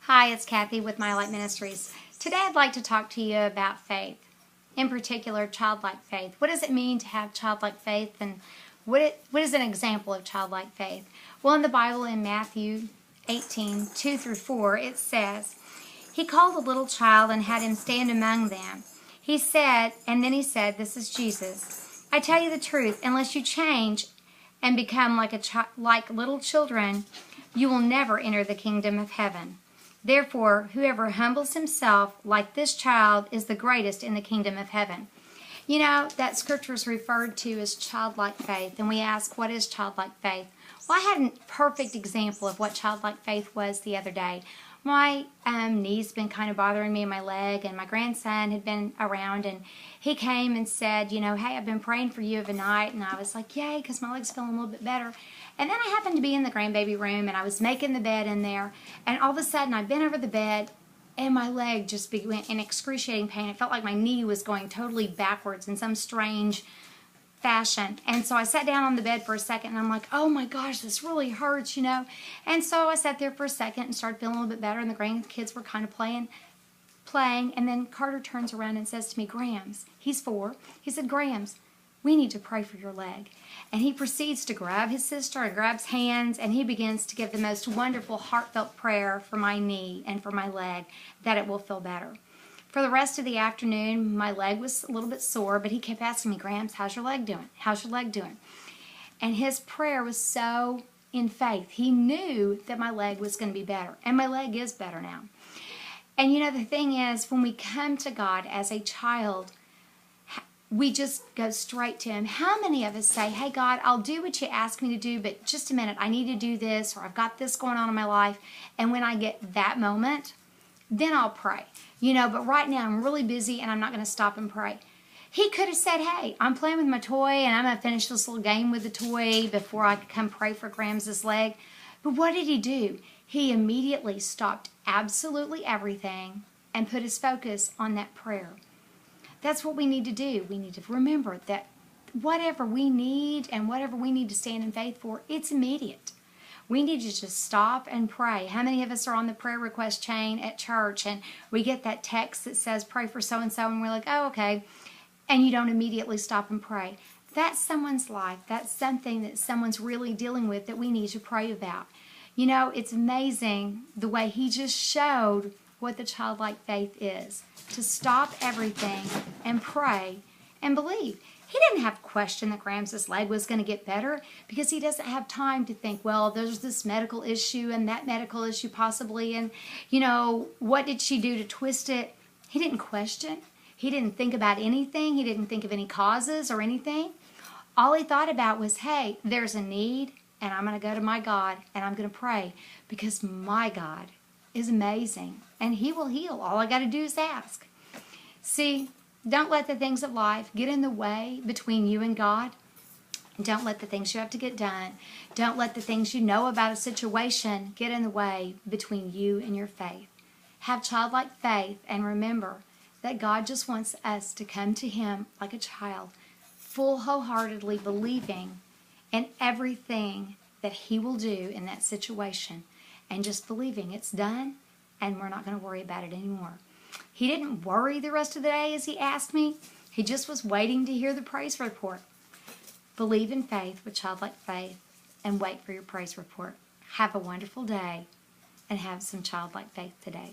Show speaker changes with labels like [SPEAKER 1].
[SPEAKER 1] Hi, it's Kathy with My Light Ministries. Today I'd like to talk to you about faith, in particular childlike faith. What does it mean to have childlike faith, and what is an example of childlike faith? Well, in the Bible in Matthew 18:2-4, it says, "He called a little child and had him stand among them. He said, this is Jesus, I tell you the truth, unless you change and become like little children, you will never enter the kingdom of heaven. Therefore, whoever humbles himself like this child is the greatest in the kingdom of heaven." You know, that scripture is referred to as childlike faith, and we ask, what is childlike faith? Well, I had a perfect example of what childlike faith was the other day. My knee's been kind of bothering me in my leg, and my grandson had been around, and he came and said, hey, I've been praying for you overnight, and I was like, yay, because my leg's feeling a little bit better. And then I happened to be in the grandbaby room, and I was making the bed in there, and all of a sudden I bent over the bed, and my leg just went in excruciating pain. It felt like my knee was going totally backwards in some strange fashion. And so I sat down on the bed for a second, and I'm like, oh my gosh, this really hurts, And so I sat there for a second and started feeling a little bit better, and the grandkids were kind of playing, and then Carter turns around and says to me, Grams, he's 4, he said, Grams, we need to pray for your leg. And he proceeds to grab his sister and grabs hands, and he begins to give the most wonderful, heartfelt prayer for my knee and for my leg, that it will feel better. For the rest of the afternoon, my leg was a little bit sore, but he kept asking me, Grams, how's your leg doing? How's your leg doing? And his prayer was so in faith. He knew that my leg was going to be better, and my leg is better now. And the thing is, when we come to God as a child, we just go straight to Him. How many of us say, hey, God, I'll do what you ask me to do, but just a minute, I need to do this, or I've got this going on in my life, and when I get that moment, then I'll pray. But right now I'm really busy, and I'm not going to stop and pray. He could have said, hey, I'm playing with my toy, and I'm going to finish this little game with the toy before I could come pray for Grams' leg. But what did he do? He immediately stopped absolutely everything and put his focus on that prayer. That's what we need to do. We need to remember that whatever we need and whatever we need to stand in faith for, it's immediate. We need to just stop and pray. How many of us are on the prayer request chain at church, and we get that text that says pray for so-and-so, and we're like, oh, okay, and you don't immediately stop and pray. That's someone's life. That's something that someone's really dealing with that we need to pray about. It's amazing the way he just showed what the childlike faith is. To stop everything and pray and believe. He didn't have a question that Grams' leg was going to get better, because he doesn't have time to think, well, there's this medical issue and that medical issue possibly, and, what did she do to twist it? He didn't question. He didn't think about anything. He didn't think of any causes or anything. All he thought about was, hey, there's a need, and I'm going to go to my God, and I'm going to pray, because my God is amazing, and He will heal. All I got to do is ask. See, don't let the things of life get in the way between you and God. Don't let the things you have to get done. Don't let the things you know about a situation get in the way between you and your faith. Have childlike faith, and remember that God just wants us to come to Him like a child, full wholeheartedly believing in everything that He will do in that situation, and just believing it's done, and we're not going to worry about it anymore. He didn't worry the rest of the day as he asked me. He just was waiting to hear the praise report. Believe in faith with childlike faith, and wait for your praise report. Have a wonderful day, and have some childlike faith today.